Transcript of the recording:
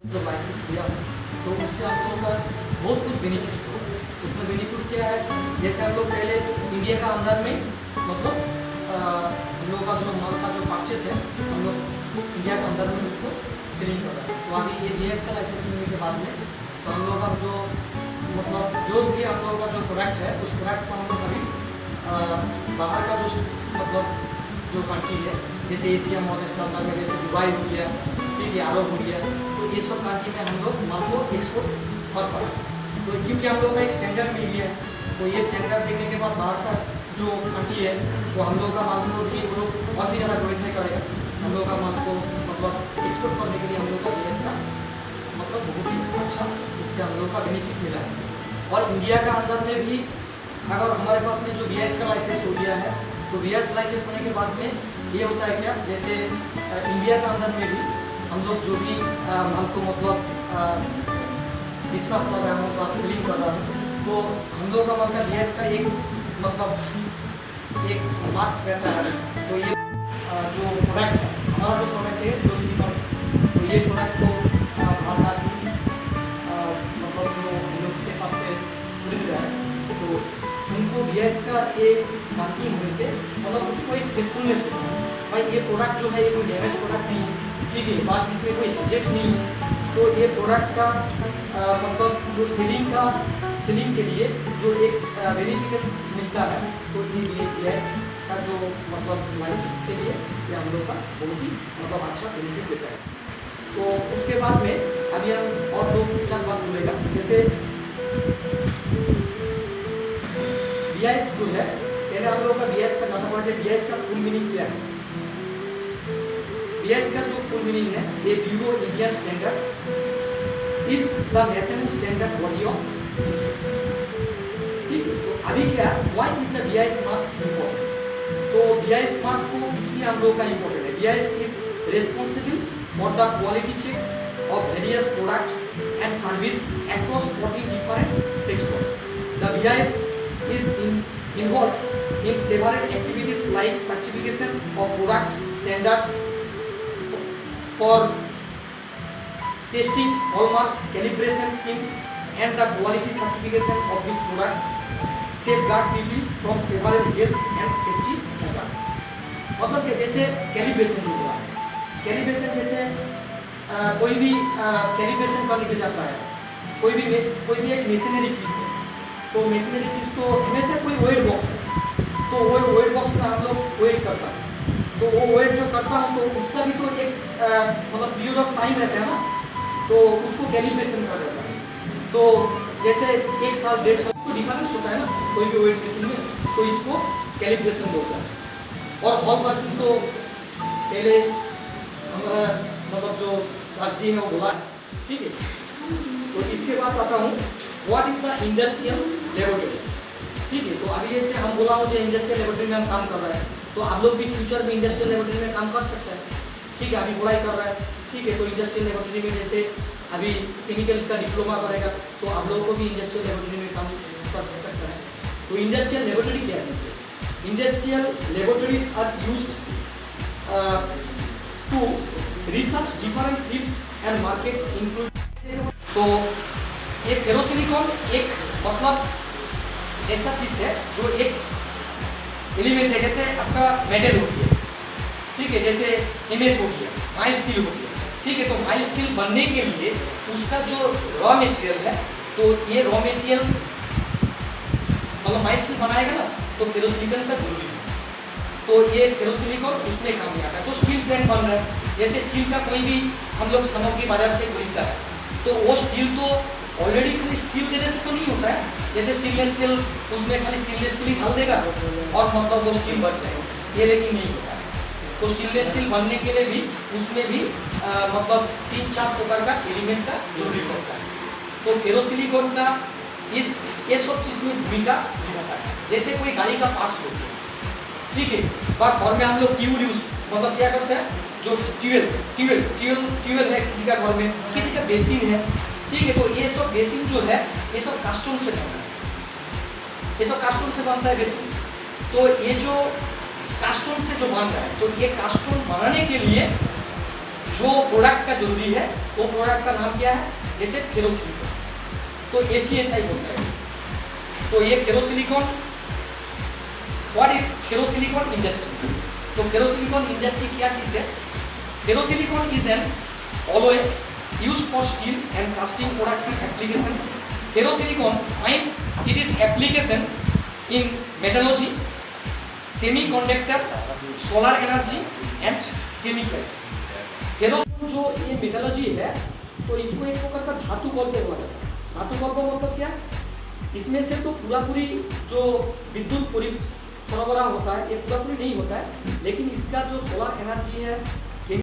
जो लाइसेंस लिया हो तो उससे हम लोगों का बहुत कुछ बेनिफिट हो। उसमें बेनिफिट क्या है, जैसे हम लोग पहले इंडिया का अंदर में मतलब हम लोगों का जो माल का जो परचेस है हम लोग इंडिया के अंदर में उसको सेलिंग कर रहे हैं। तो अभी ये BIS का लाइसेंस मिलने के बाद में तो हम लोग का जो मतलब जो भी हम लोगों का जो प्रोडक्ट है उस प्रोडक्ट को हम लोग अभी बाहर का जो मतलब जो कंट्री है जैसे एशिया मॉडल्स के अंदर में जैसे दुबई हो गया, ठीक है, अरब हो गया, तो ये सब कंट्री में हम लोग माल को एक्सपोर्ट कर पा रहे हैं। तो क्योंकि हम लोग का एक स्टैंडर्ड मिल गया है, तो ये स्टैंडर्ड देखने के बाद बाहर का जो कंट्री है तो हम लोग का माल को भी वो लोग और भी ज़्यादा ग्लोरीफाई करेगा। हम लोग का माल को मतलब एक्सपोर्ट करने के लिए हम लोग का BIS का मतलब बहुत ही अच्छा उससे हम लोग का बेनिफिट मिला है। और इंडिया का अंदर में भी अगर हमारे पास में जो BIS का लाइसेंस हो गया है तो BIS लाइसेंस होने के बाद में ये होता है क्या, जैसे इंडिया का अंदर में भी हम लोग जो भी माल को मतलब विश्वास कर रहा हूँ सेलिंग कर रहा हूँ तो हम लोग का मतलब BIS का एक मतलब एक मार्क रहता है। तो ये जो प्रोडक्ट है हमारा जो प्रोडक्ट है जो सिलिकॉन, तो ये प्रोडक्ट को भारत मतलब जो हम लोग से पास से खरीद रहा है तो उनको BIS का एक मार्किंग होने से मतलब उसको एक फेथफुलनेस होता है भाई ये प्रोडक्ट जो है ये कोई डैमेज प्रोडक्ट नहीं है, ठीक है, बात इसमें कोई रिजेक्ट नहीं है। तो ये प्रोडक्ट का मतलब जो सेलिंग के लिए जो एक बेनिफिट मिलता है तो ये BIS का जो मतलब लाइसेंस के लिए ये हम लोग का बहुत ही मतलब अच्छा बेनिफिट देता है। तो उसके बाद में अभी हम और दो चार बात बोलेगा, जैसे BIS जो है पहले हम लोग का BIS का जाना पड़ता है। BIS का फुल मीनिंग क्या है? BIS का जो फुल मीनिंग है ये bureau Indian standard is the national standard body of, ठीक है। तो अभी क्या why is the BIS mark important? तो BIS मार्क को इसलिए हम लोग का इम्पोर्टेंट है, BIS is responsible for the quality check of various product and service across 14 different sectors. The BIS is involved in several activities like certification of product standard for testing, hallmark, calibration scheme and the quality certification of this product safeguard people from several health and safety hazard। मतलब कि जैसे calibration जो हुआ है, calibration जैसे कोई भी calibration करने के जाता है, कोई भी एक मशीनरी चीज़ है तो मशीनरी चीज़ तो हमेशा कोई वेट बॉक्स है तो वो वेट बॉक्स में हम लोग वेट करता है तो वो वेट जो करता हूँ तो उसका भी तो एक मतलब पीरियड ऑफ टाइम रहता है ना, तो उसको कैलिब्रेशन कर देता है। तो जैसे 1 साल 1.5 साल तो डिफरेंस होता है ना कोई भी वेट मशीन में, तो इसको कैलिब्रेशन बोलता है। और हॉल मार्किंग तो पहले हमारा मतलब जो अर्जी है वो बोला, ठीक है। तो इसके बाद आता हूँ what is the industrial laboratories, ठीक है। तो अभी जैसे हम बोला हो जो इंडस्ट्रियल लेबोरेटरी में हम काम कर रहे हैं तो आप लोग भी फ्यूचर में इंडस्ट्रियल लेबोरेटरी में काम कर सकते हैं, ठीक है। अभी पढ़ाई कर रहा है, ठीक है, तो इंडस्ट्रियल लेबोरेटरी में जैसे अभी केमिकल का डिप्लोमा करेगा तो आप लोगों को भी इंडस्ट्रियल लेबोरेटरी में काम कर सकते हैं। तो इंडस्ट्रियल लेबोरेटरी क्या चीज़ है? Industrial laboratories are used to research different fields and markets include. तो ये फेरोसिलिकॉन एक मतलब ऐसा चीज़ है जो एक एलिमेंट है, जैसे आपका मेटल हो गया, ठीक है, जैसे MS हो गया, माइल्ड स्टील हो गया, ठीक है। तो माइल्ड स्टील बनने के लिए उसका जो रॉ मटेरियल है तो ये रॉ मटेरियल मतलब माइल्ड स्टील बनाएगा ना तो फेरोसिलिकॉन का जरूरी है। तो ये फेरोसिलिकॉन उसमें काम में आता है। तो स्टील प्लांट बन रहा है, जैसे स्टील का कोई भी हम लोग सामग्री बाजार से खरीदता है तो वो स्टील तो ऑलरेडी खाली स्टील देने से तो नहीं होता है, जैसे स्टेनलेस स्टील उसमें खाली स्टेनलेस स्टील डाल देगा और मतलब वो स्टील बन जाएगा, ये लेकिन नहीं होता है। तो स्टेनलेस स्टील बनने के लिए भी उसमें भी मतलब 3-4 प्रकार का एलिमेंट का जरूरी होता है। तो फेरोसिलिकॉन का ये सब चीज़ में भूमिका निभाता है। जैसे कोई गाड़ी का पार्ट्स हो गया, ठीक है, पर घर में हम लोग ट्यूब यूज मतलब क्या करते हैं, जो ट्यूबवेल है किसी का घर में, किसी का बेसिन है, ठीक है। तो ये सब बेसिन जो है ये सब कास्टोन से बनता है, ये सब कास्टोन से बनता है बेसिन। तो ये जो कास्टोन से जो बन रहा है तो ये कास्टोन बनाने के लिए जो प्रोडक्ट का जरूरी है वो प्रोडक्ट का नाम क्या है, जैसे फेरोसिलिकॉन, तो FeSi बोलते हैं। तो ये ferrosilicon, what is ferrosilicon industry? तो फेरोसिलिकॉन इंडस्ट्री क्या चीज है? Ferrosilicon is an alloy used for steel and casting production application. Ferrosilicon finds it is application in metallurgy, semiconductor, solar energy and chemicals. Ferrosilicon जो ये metallurgy है तो इसको एक प्रकार का धातु कल्प बोला जाता है। धातु कल्प मतलब क्या? इसमें से तो पूरा पूरी जो विद्युत सरबराह होता है ये पूरा पूरी नहीं होता है, लेकिन इसका जो सोलर एनर्जी है